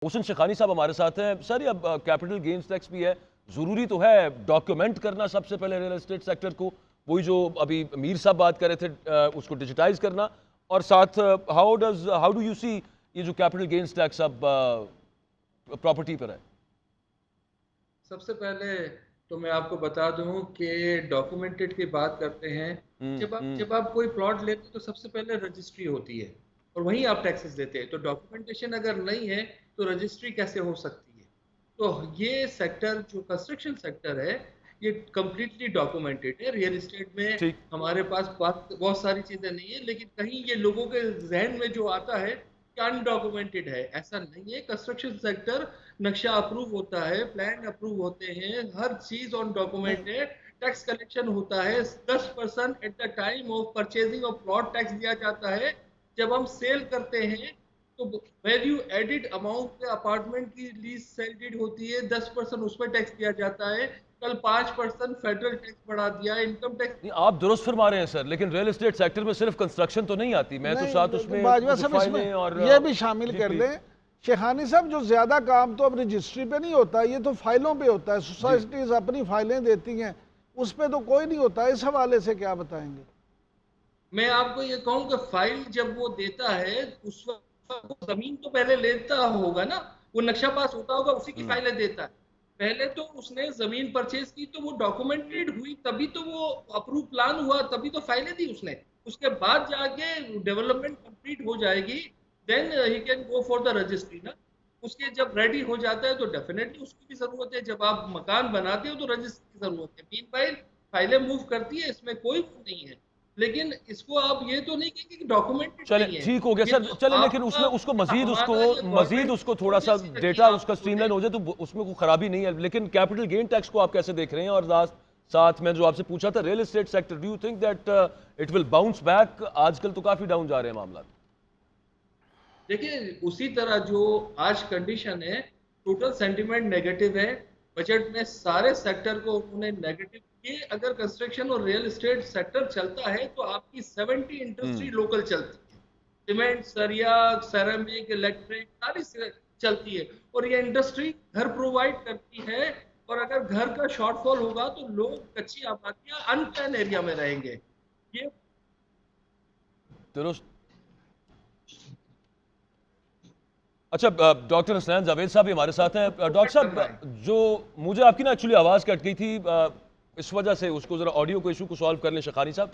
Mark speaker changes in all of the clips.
Speaker 1: حسن شیخانی صاحب ہمارے ساتھ ہیں. سر اب کیپٹل گینز ٹیکس بھی ہے, ضروری تو ہے ڈاکیومنٹ کرنا سب سے پہلے ریئل اسٹیٹ سیکٹر کو, وہی جو ابھی میر صاحب بات کر رہے تھے اس کو ڈیجیٹائز کرنا, اور ساتھ ہاؤ ڈو یو سی یہ جو کیپٹل گینز ٹیکس اب پراپرٹی پر ہے؟
Speaker 2: سب سے پہلے تو میں آپ کو بتا دوں کہ ڈاکومنٹڈ کی بات کرتے ہیں. جب آپ کوئی پلاٹ لیتے ہیں تو سب سے پہلے رجسٹری ہوتی ہے اور وہیں آپ ٹیکسز دیتے ہیں. تو ڈاکومنٹیشن اگر نہیں ہے تو رجسٹری کیسے ہو سکتی ہے؟ تو یہ سیکٹر جو کنسٹرکشن سیکٹر ہے یہ کمپلیٹلی ڈاکومنٹڈ ہے. ریئل اسٹیٹ میں ہمارے پاس بہت ساری چیزیں نہیں ہیں, لیکن کہیں یہ لوگوں کے ذہن میں جو آتا ہے کہ انڈاکومنٹڈ ہے, ایسا نہیں ہے. کنسٹرکشن سیکٹر نقشہ اپروو ہوتا ہے, پلان اپروو ہوتے ہیں, ہر چیز آن ڈاکومنٹ ہے. ٹیکس کلیکشن ہوتا ہے 10% at the time of purchasing of plot tax دیا جاتا ہے. جب ہم سیل کرتے ہیں تو ویلیو ایڈڈ اماؤنٹ پہ اپارٹمنٹ کی لیز سیل ڈیڈ ہوتی ہے, 10% اس پہ ٹیکس دیا جاتا ہے. کل 5% فیڈرل ٹیکس بڑھا دیا, انکم ٹیکس.
Speaker 1: آپ درست فرما رہے ہیں سر, لیکن ریئل اسٹیٹ سیکٹر میں صرف کنسٹرکشن تو نہیں آتی, میں تو ساتھ اس میں
Speaker 3: باجوہ صاحب اس میں یہ بھی شامل کر دیں. شیخانی صاحب جو زیادہ کام تو اب رجسٹری پہ نہیں ہوتا, یہ تو فائلوں پہ ہوتا ہے. سوسائٹیز اپنی فائلیں دیتی ہیں, اس پہ تو کوئی نہیں ہوتا. اس حوالے سے کیا بتائیں گے؟
Speaker 2: میں آپ کو یہ کہوں کہ فائل جب وہ دیتا ہے اس وقت زمین تو پہلے لیتا ہوگا نا, وہ نقشہ پاس ہوتا ہوگا, اسی کی فائلیں دیتا ہے. پہلے تو اس نے زمین پرچیز کی تو وہ ڈاکومنٹڈ ہوئی, تبھی تو وہ اپروو پلان ہوا, تبھی تو فائلیں دی اس نے. اس کے بعد جا کے ڈیولپمنٹ کمپلیٹ ہو جائے گی, then he can go for the registry نا. اس کے جب ریڈی ہو جاتا ہے تو ڈیفینیٹلی اس کی بھی ضرورت ہے. جب آپ مکان بناتے ہو تو رجسٹری کی ضرورت ہے. مین وائل فائلیں موو کرتی ہے, اس میں کوئی نہیں ہے, لیکن اس کو آپ یہ تو نہیں کہیں گے کہ ڈاکومنٹ
Speaker 1: چلیں ٹھیک ہو گیا سر, چلیں لیکن اس میں اس کو مزید اس کو تھوڑا سا ڈیٹا اس کا اسٹریم لائن ہو جائے تو اس میں کوئی خرابی نہیں ہے. لیکن کیپٹل گین ٹیکس کو آپ کیسے دیکھ رہے ہیں؟ اور ساتھ میں جو آپ سے پوچھا تھا real estate sector, do you think that it will bounce back? آج کل تو کافی ڈاؤن جا رہے ہیں معاملات.
Speaker 2: دیکھیں اسی طرح جو آج کنڈیشن ہے, ٹوٹل سینٹیمنٹ نیگیٹو ہے. بجٹ میں سارے سیکٹر کو انہوں نے نیگیٹو کیے. اگر کنسٹرکشن اور ریئل اسٹیٹ سیکٹر چلتا ہے تو آپ کی 70 انڈسٹری لوکل چلتی ہے. سیمنٹ, سریا, سیرامک, الیکٹرک ساری چلتی ہے, اور یہ انڈسٹری گھر پرووائڈ کرتی ہے. اور اگر گھر کا شارٹ فال ہوگا تو لوگ کچی آبادیاں ان پلان ایریا میں رہیں گے. یہ
Speaker 1: درست. اچھا ڈاکٹر حسنین جاوید صاحب بھی ہمارے ساتھ ہیں. ڈاکٹر صاحب جو مجھے آپ کی نا ایکچولی آواز کٹ گئی تھی, اس وجہ سے اس کو ذرا آڈیو کو ایشو کو سالو کر لیں شیخانی صاحب.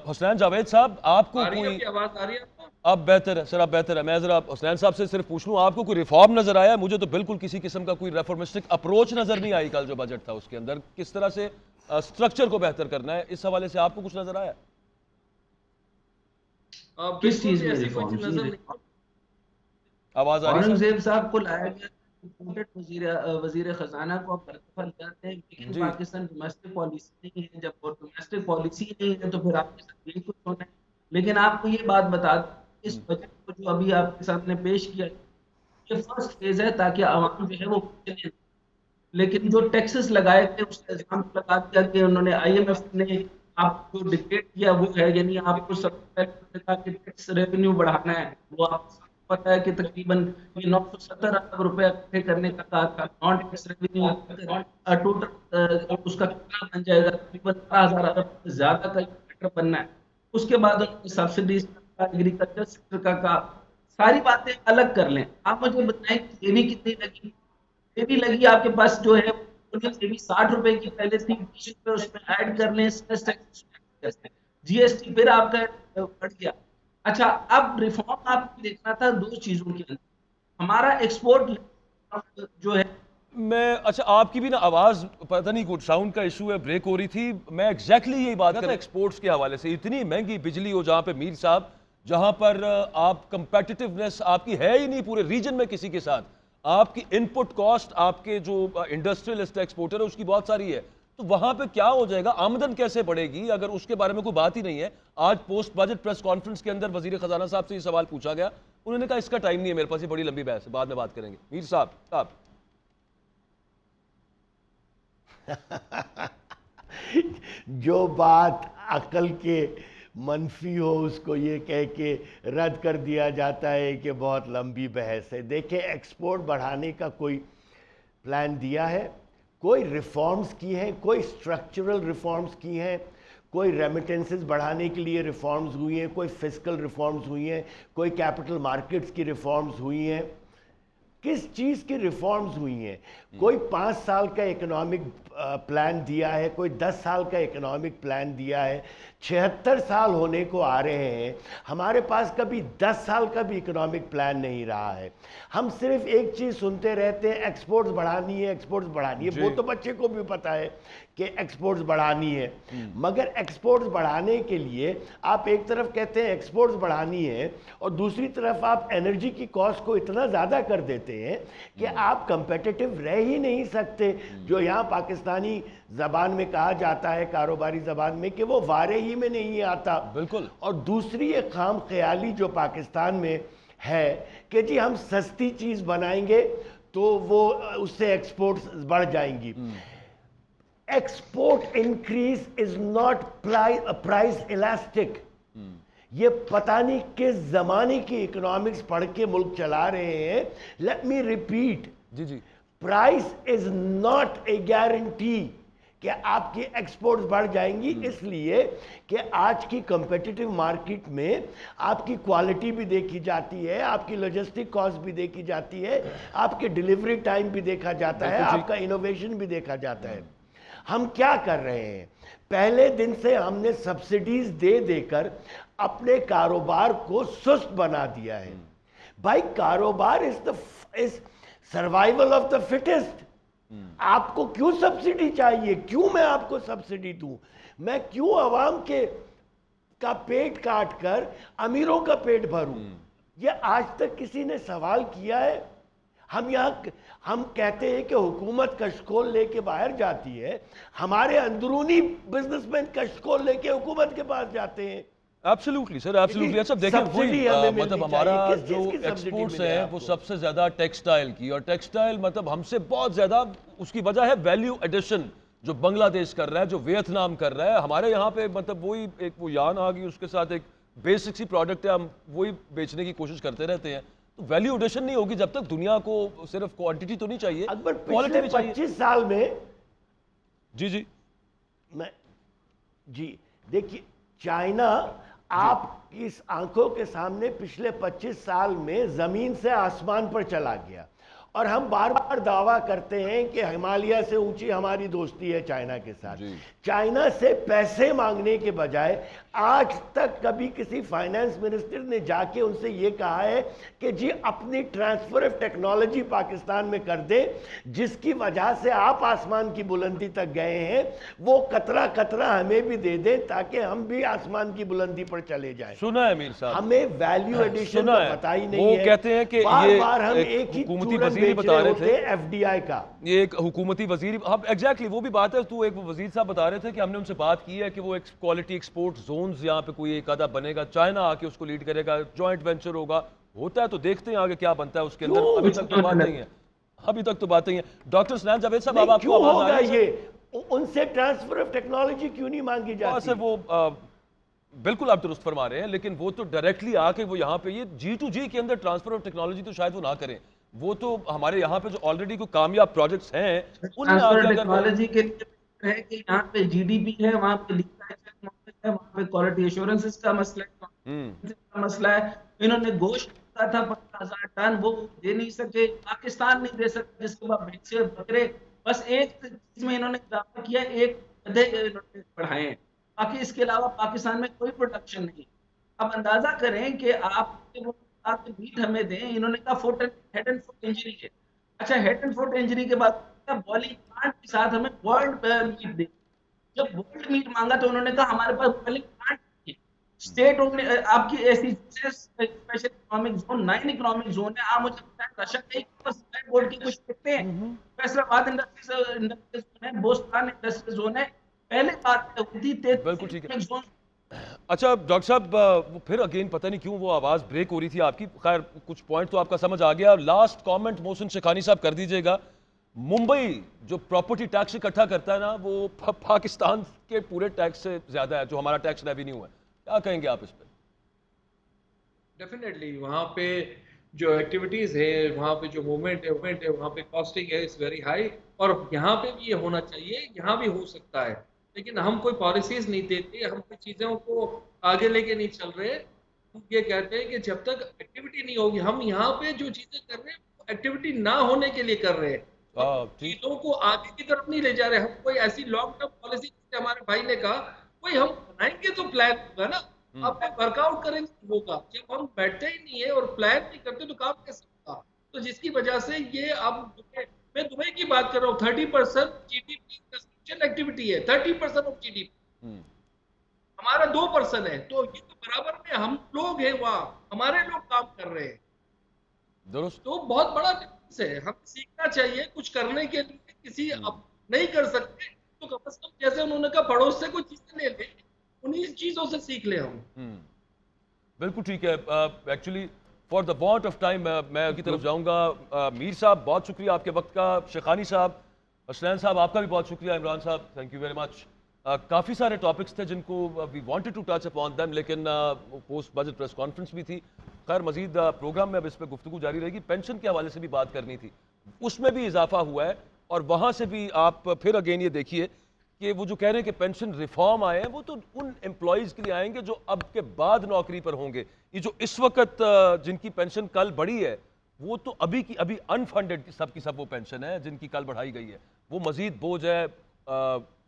Speaker 1: حسنین جاوید صاحب آپ کو کوئی
Speaker 2: آواز آ رہی ہے آپ کو؟
Speaker 1: اب بہتر ہے سر, اب بہتر ہے. میں ذرا حسنین صاحب سے صرف پوچھ لوں, آپ کو کوئی ریفارم نظر آیا؟ مجھے تو بالکل کسی قسم کا کوئی ریفارمسٹک اپروچ نظر نہیں آئی. کل جو بجٹ تھا اس کے اندر کس طرح سے اسٹرکچر کو بہتر کرنا ہے, اس حوالے سے آپ کو کچھ نظر آیا؟
Speaker 4: کس چیز میں ریفارم؟
Speaker 1: آواز آ رہی ہے
Speaker 4: اورنگزیب صاحب کو لایا گیا, وزیر خزانہ کو آپ برطرف جاتے ہیں, لیکن پاکستان ڈومیسٹک پالیسی نہیں ہے. جب وہ ڈومیسٹک پالیسی نہیں ہے تو پھر آپ کے ساتھ یہی کچھ ہونا ہے. لیکن آپ کو یہ بات بتا دیں, اس بجٹ کو جو ابھی آپ کے سامنے پیش کیا یہ فرسٹ فیز ہے تاکہ عوام جو ہے وہ چلے. لیکن جو ٹیکسز لگائے تھے اس کا الزام لگا دیا کہ انہوں نے آئی ایم ایف نے آپ کو ڈکٹیٹ کیا وہ ہے, یعنی آپ کو سب سے پہلے کہا کہ ٹیکس ریونیو بڑھانا ہے. وہ آپ کو پتا ہے کہ تقریباً 970 ارب روپے اکٹھے کرنے کا کہا تھا. نان ٹیکس ریونیو ٹوٹل اس کا کتنا بن جائے گا؟ تقریباً 12,000 ارب سے زیادہ کا بننا ہے. اس کے بعد سبسڈیز کا, ایگریکلچر سیکٹر کا کہا. ساری باتیں الگ کر لیں. آپ مجھے بتائیں یہ بھی کتنی لگی؟ یہ بھی لگی آپ کے پاس جو ہے 60 روپے کی پہلے تھی, 20 روپے اس میں ایڈ کر لیں. جی ایس ٹی پھر آپ کا بڑھ گیا. اچھا اب ریفارم آپ کو دیکھنا تھا دو چیزوں کے اندر. ہمارا ایکسپورٹ جو ہے
Speaker 1: میں, اچھا آپ کی بھی نا آواز پتہ نہیں کچھ ساؤنڈ کا ایشو ہے, بریک ہو رہی تھی. میں ایگزیکٹلی یہی بات کر رہا تھا ایکسپورٹس کے حوالے سے. اتنی مہنگی بجلی ہو جہاں پہ میر صاحب, جہاں پر آپ کمپیٹیٹیونیس آپ کی ہے ہی نہیں پورے ریجن میں کسی کے ساتھ. آپ کی ان پٹ کاسٹ آپ کے جو انڈسٹریلسٹ ایکسپورٹر ہے اس کی بہت ساری ہے, تو وہاں پہ کیا ہو جائے گا؟ آمدن کیسے بڑھے گی اگر اس کے بارے میں کوئی بات ہی نہیں ہے؟ آج پوسٹ بجٹ پریس کانفرنس کے اندر وزیر خزانہ صاحب سے یہ سوال پوچھا گیا, انہوں نے کہا اس کا ٹائم نہیں ہے میرے پاس, یہ بڑی لمبی بحث ہے, بعد میں بات کریں گے. میر صاحب
Speaker 5: جو بات عقل کے منفی ہو اس کو یہ کہہ کے رد کر دیا جاتا ہے کہ بہت لمبی بحث ہے. دیکھیں ایکسپورٹ بڑھانے کا کوئی پلان دیا ہے, کوئی ریفارمز کی ہیں, کوئی اسٹرکچرل ریفارمز کی ہیں, کوئی ریمیٹنسز بڑھانے کے لیے ریفارمز ہوئی ہیں, کوئی فسکل ریفارمز ہوئی ہیں, کوئی کیپٹل مارکیٹس کی ریفارمز ہوئی ہیں. کس چیز کی ریفارمز ہوئی ہیں؟ کوئی 5 سال کا اکنامک پلان دیا ہے, کوئی 10 سال کا اکنامک پلان دیا ہے. 76 سال ہونے کو آ رہے ہیں, ہمارے پاس کبھی 10 سال کا بھی اکنامک پلان نہیں رہا ہے. ہم صرف ایک چیز سنتے رہتے ہیں, ایکسپورٹس بڑھانی ہے, ایکسپورٹس بڑھانی ہے. وہ تو بچے کو بھی پتا ہے کہ ایکسپورٹس بڑھانی ہے, مگر ایکسپورٹس بڑھانے کے لیے آپ ایک طرف کہتے ہیں ایکسپورٹس بڑھانی ہے اور دوسری طرف آپ انرجی کی کاسٹ کو اتنا زیادہ کر دیتے ہیں کہ آپ کمپیٹیٹو رہ ہی نہیں سکتے. جو یہاں پاکستانی زبان میں کہا جاتا ہے, کاروباری زبان میں, کہ وہ وارے ہی میں نہیں آتا.
Speaker 1: بالکل.
Speaker 5: اور دوسری ایک خام خیالی جو پاکستان میں ہے کہ جی ہم سستی چیز بنائیں گے تو وہ اس سے ایکسپورٹس بڑھ جائیں گی. Export increase is not price elastic. یہ پتہ نہیں کس زمانے کی اکنامکس پڑھ کے ملک چلا رہے ہیں. لیٹ می ریپیٹ,
Speaker 1: جی
Speaker 5: price is not a guarantee کہ آپ کی ایکسپورٹس بڑھ جائیں گی, اس لیے کہ آج کی کمپیٹیٹو مارکیٹ میں آپ کی کوالٹی بھی دیکھی جاتی ہے, آپ کی لاجسٹک کاسٹ بھی دیکھی جاتی ہے, آپ کے ڈیلیوری ٹائم بھی دیکھا جاتا ہے, آپ کا انوویشن بھی دیکھا جاتا ہے. ہم کیا کر رہے ہیں؟ پہلے دن سے ہم نے سبسڈیز دے دے کر اپنے کاروبار کو سست بنا دیا ہے. بھائی کاروبار is survival of the fittest. آپ کو کیوں سبسڈی چاہیے؟ کیوں میں آپ کو سبسڈی دوں؟ میں کیوں عوام کا پیٹ کاٹ کر امیروں کا پیٹ بھروں؟ یہ آج تک کسی نے سوال کیا ہے؟ ہم کہتے ہیں کہ حکومت کشکول لے کے باہر جاتی ہے, ہمارے اندرونی بزنس مین کشکول لے کے حکومت کے پاس جاتے ہیں.
Speaker 1: ایبسلیوٹلی سر, ایبسلیوٹلی. اچھا دیکھیں وہی مطلب ہمارا جو ایکسپورٹس ہیں وہ سب سے زیادہ ٹیکسٹائل کی, اور ٹیکسٹائل مطلب ہم سے بہت زیادہ, اس کی وجہ ہے ویلیو ایڈیشن جو بنگلہ دیش کر رہا ہے, جو ویتنام کر رہا ہے. ہمارے یہاں پہ مطلب وہی ایک وہ یان آ گئی, اس کے ساتھ ایک بیسک سی پروڈکٹ ہے, ہم وہی بیچنے کی کوشش کرتے رہتے ہیں. تو ویلیو ایڈیشن نہیں ہوگی جب تک دنیا کو صرف کوانٹٹی تو نہیں چاہیے, کوالٹی بھی چاہیے.
Speaker 5: 25 سال میں جی دیکھیے چائنا آپ کی اس آنکھوں کے سامنے پچھلے 25 سال میں زمین سے آسمان پر چلا گیا, اور ہم بار بار دعویٰ کرتے ہیں کہ ہمالیہ سے اونچی ہماری دوستی ہے چائنا کے ساتھ. چائنا سے پیسے مانگنے کے بجائے آج تک کبھی کسی فائنانس منسٹر نے جا کے ان سے یہ کہا ہے کہ جی اپنی ٹرانسفر آف ٹیکنالوجی پاکستان میں کر دیں, جس کی وجہ سے آپ آسمان کی بلندی تک گئے ہیں, وہ قطرہ قطرہ ہمیں بھی دے دیں تاکہ ہم بھی آسمان کی بلندی پر چلے جائیں.
Speaker 1: سنا ہے امیر صاحب,
Speaker 5: ہمیں ویلیو ایڈیشن
Speaker 1: سنا ہے,
Speaker 5: پتہ ہی نہیں
Speaker 1: وہ
Speaker 5: ہے.
Speaker 1: کہتے ہیں کہ
Speaker 5: بار بار ہم
Speaker 1: یہ
Speaker 5: ایک ہی
Speaker 1: حکومتی
Speaker 5: چورن
Speaker 1: وزیر بتا رہے تھے,
Speaker 5: ایف ڈی آئی کا,
Speaker 1: یہ ایک حکومتی وزیر, ایگزیکٹلی وہ بھی بات ہے. تو ایک وزیر صاحب بتا رہے تھے کہ ہم نے ان سے بات کی ہے کہ وہ ایک کوالٹی ایکسپورٹ زونز یہاں پہ کوئی ایک آدھا بنے گا, چائنا آ کے اس کو لیڈ کرے گا, جوائنٹ وینچر ہوگا. ہوتا ہے تو دیکھتے ہیں آگے کیا بنتا ہے اس کے اندر. ابھی تک تو بات نہیں ہے, ابھی تک تو بات نہیں ہے. ڈاکٹر سنان جاوید صاحب, آپ کو آواز آ رہی ہے؟
Speaker 5: یہ ان سے ٹرانسفر آف ٹیکنالوجی کیوں نہیں مانگی جاتی؟
Speaker 1: وہ بالکل آپ درست فرما رہے ہیں, لیکن وہ تو ڈائریکٹلی آ کے وہ یہاں پہ یہ G2G کے اندر ٹرانسفر آف ٹیکنالوجی تو شاید وہ نہ کریں. وہ تو ہمارے یہاں پہ جو آلریڈی کوئی کامیاب پروجیکٹس ہیں ان میں آگے
Speaker 4: ٹیکنالوجی کے لیے ہے کہ یہاں پہ جی ڈی پی ہے, وہاں پہ ہے, وہاں پہ کوالٹی ایشورنس کا مسئلہ ہے. انہوں نے گوشت تھا 15,000 ٹن, وہ دے نہیں سکے, پاکستان نہیں دے سکتا, جس کے بعد بچے بکرے بس ایک چیز میں انہوں نے اضافہ کیا, ایک گدھے انہوں نے بڑھائے ہیں, باقی اس کے علاوہ پاکستان میں کوئی پروڈکشن نہیں. اب اندازہ کریں کہ آپ میٹ ہمیں دیں, انہوں نے کہا ہیڈ اینڈ فوٹ انجری ہے. اچھا ہیڈ اینڈ فوٹ انجری کے بعد بوائلنگ پلانٹ کے ساتھ ہمیں بوائلڈ میٹ دیں. جب بوائلڈ میٹ مانگا تو انہوں نے کہا ہمارے پاس بوائلنگ پلانٹ نہیں ہے. اسٹیٹ آپ کی ایسی special economic zone 9 economic zone ہے. آپ مجھے بتائیں رشا کے بورڈ کی کچھ دیکھتے ہیں, فیصلہ آباد انڈسٹریل زون ہے, بوستان انڈسٹریل زون ہے, پہلے بات ہوتی تھی زون.
Speaker 1: اچھا ڈاکٹر صاحب, پھر اگین پتہ نہیں کیوں وہ آواز بریک ہو رہی تھی آپ کی. خیر کچھ پوائنٹ تو آپ کا سمجھ آ گیا. لاسٹ کامنٹ محسن شیخانی صاحب کر دیجئے گا. ممبئی جو پراپرٹی ٹیکس اکٹھا کرتا ہے نا, وہ پاکستان کے پورے ٹیکس سے زیادہ ہے جو ہمارا ٹیکس ریونیو ہے. کیا کہیں گے آپ اس پہ؟
Speaker 2: ڈیفینیٹلی وہاں پہ جو ایکٹیویٹیز ہے، وہاں پہ جو موومنٹ ہے وہاں پہ کاسٹنگ ہے از ویری ہائی، اور یہاں پہ بھی یہ ہونا چاہیے، یہاں بھی ہو سکتا ہے، لیکن ہم کوئی پالیسیز نہیں دیتے، ہم کوئی چیزوں کو آگے لے کے نہیں چل رہے. ہم یہ کہتے ہیں کہ جب تک ایکٹیویٹی نہیں ہوگی، ہم یہاں پہ جو چیزیں کر رہے ہیں وہ ایکٹیویٹی نہ ہونے کے لیے کر رہے ہیں،
Speaker 1: ٹھیک.
Speaker 2: چیزوں کو آگے کی طرف نہیں لے جا رہے. ہم کوئی ایسی لانگ ٹرم پالیسی، جیسے ہمارے بھائی نے کہا، کوئی ہم بنائیں گے تو پلان ہوگا نا. آپ ورک آؤٹ کریں گے ہوگا، جب ہم بیٹھتے ہی نہیں ہے اور پلان نہیں کرتے تو کام کیسے ہوگا؟ تو جس کی وجہ سے یہ اب میں دبئی کی بات کر رہا ہوں، 30% G D P construction activity ہے، 30% آف جی ڈی پی. ہمارا 2% ہے، تو یہ تو برابر میں ہم لوگ ہیں، وہاں ہمارے لوگ کام کر رہے ہیں.
Speaker 1: درست.
Speaker 2: تو بہت بڑا ڈفرنس ہے. ہم سیکھنا چاہیے کچھ کرنے کے لیے. کسی اب نہیں کر سکتے تو کم از کم جیسے انہوں نے کہا پڑوس سے کوئی چیزیں لے لیں، انہیں چیزوں سے سیکھ لیں ہم.
Speaker 1: بالکل ٹھیک ہے. Actually for the want of time میں کی طرف جاؤں گا. میر صاحب بہت شکریہ آپ کے وقت کا. شیخانی صاحب، حسنین صاحب آپ کا بھی بہت شکریہ. عمران صاحب تھینک یو ویری مچ. کافی سارے ٹاپکس تھے جن کو we wanted to touch upon them, لیکن پوسٹ بجٹ پریس کانفرنس بھی تھی. خیر مزید پروگرام میں اب اس پہ گفتگو جاری رہے گی. پینشن کے حوالے سے بھی بات کرنی تھی، اس میں بھی اضافہ ہوا ہے، اور وہاں سے بھی آپ پھر اگین یہ دیکھیے کہ وہ جو کہہ رہے ہیں کہ پینشن ریفارم آئے ہیں، وہ تو ان امپلائیز کے لیے آئیں گے جو اب کے بعد نوکری پر ہوں گے. یہ جو اس وقت جن کی پینشن کل بڑھی ہے، وہ تو ابھی انفنڈڈ سب کی سب وہ پینشن ہے جن کی کل بڑھائی گئی ہے. وہ مزید بوجھ ہے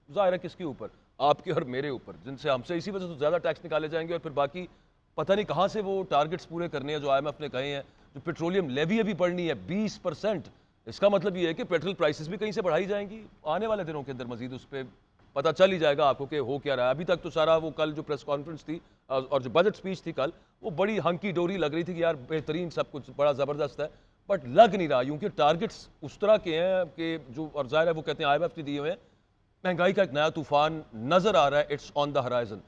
Speaker 1: ظاہر ہے کس کے اوپر؟ آپ کے اور میرے اوپر، جن سے ہم سے اسی وجہ سے زیادہ ٹیکس نکالے جائیں گے، اور پھر باقی پتہ نہیں کہاں سے وہ ٹارگٹس پورے کرنے ہیں جو آئی ایم ایف نے کہے ہیں. جو پیٹرولیم لیوی ابھی بڑھنی ہے 20%، اس کا مطلب یہ ہے کہ پیٹرول پرائسز بھی کہیں سے بڑھائی جائیں گی. آنے والے دنوں کے اندر مزید اس پہ پتہ چل ہی جائے گا آپ کو کہ ہو کیا رہا ہے. ابھی تک تو سارا وہ کل جو پریس کانفرنس تھی اور جو بجٹ سپیچ تھی کل، وہ بڑی ہنکی ڈوری لگ رہی تھی کہ یار بہترین سب کچھ بڑا زبردست ہے، بٹ لگ نہیں رہا. کیونکہ ٹارگٹس اس طرح کے ہیں کہ جو، اور ظاہر ہے وہ کہتے ہیں آئی ایم ایف نے دیے ہوئے ہیں. مہنگائی کا ایک نیا طوفان نظر آ رہا ہے، اٹس آن دا ہرائزن.